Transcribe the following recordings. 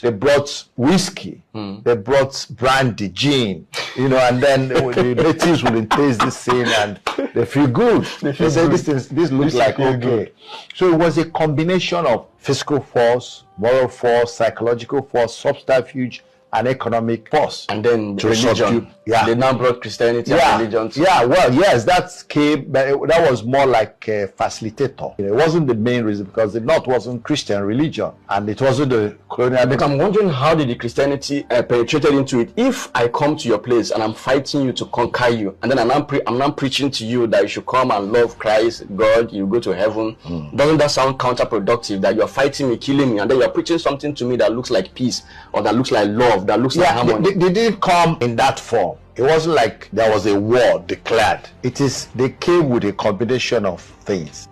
They brought whiskey, they brought brandy, gin, and then the natives will taste this thing and they feel good. They say this looks like okay. Good. So it was a combination of physical force, moral force, psychological force, subterfuge, and economic force. And then religion. They now brought Christianity and religion. Well, yes, that came, but that was more like a facilitator. It wasn't the main reason, because the North wasn't Christian religion, and it wasn't the colonial. But I'm wondering, how did the Christianity penetrated into it? If I come to your place and I'm fighting you to conquer you, and then I'm not preaching to you that you should come and love Christ, God, you go to heaven, doesn't that sound counterproductive? That you're fighting me, killing me, and then you're preaching something to me that looks like peace, or that looks like love, that looks like harmony? They didn't come in that form. It wasn't like there was a war declared. They came with a combination of things.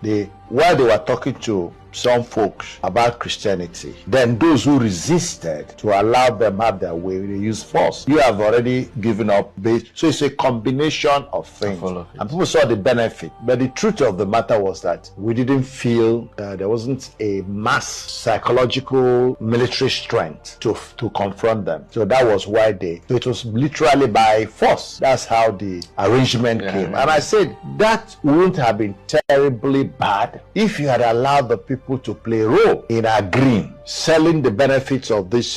While they were talking to some folks about Christianity, then those who resisted to allow them have their way, they used force. You have already given up base. So it's a combination of things. And people saw the benefit. But the truth of the matter was that we didn't feel there wasn't a mass psychological military strength to confront them. So that was why it was literally by force. That's how the arrangement came. And I said that wouldn't have been terribly bad if you had allowed the people to play a role in agreeing, selling the benefits of this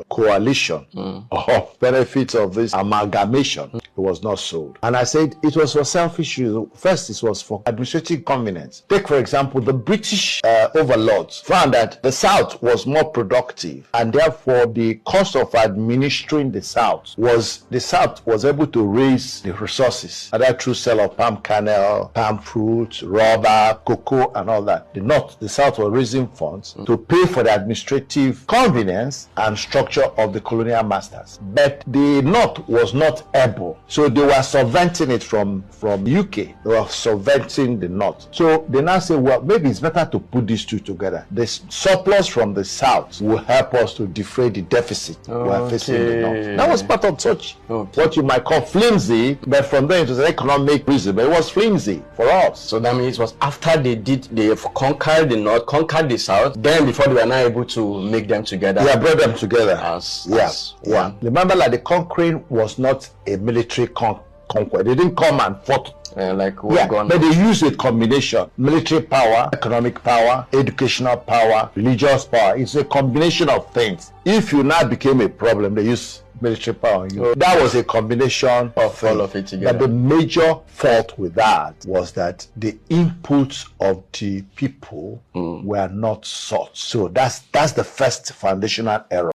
coalition, or benefits of this amalgamation. It was not sold. And I said it was for selfish reasons. First, it was for administrative convenience. Take, for example, the British overlords found that the South was more productive, and therefore the cost of administering the South was able to raise the resources, either through sale of palm kernel, palm fruit, rubber, cocoa, and all that. The South were raising funds to pay for the administrative convenience and structure of the colonial masters. But the North was not able. So they were subventing it from UK. They were subventing the North. So they now say, well, maybe it's better to put these two together. The surplus from the South will help us to defray the deficit we're facing in the North. That was part of such what you might call flimsy, but from there it was an economic reason, but it was flimsy for us. So that means it was after they conquered the North, conquered the South, then before they were not able to make them together. Yeah, brought them together. As Remember, like, the conquering was not a military conquest. They didn't come and fought. But they used a combination: military power, economic power, educational power, religious power. It's a combination of things. If you now became a problem, they use military power. That was a combination of all of it together. But the major fault with that was that the inputs of the people were not sought. So that's the first foundational error.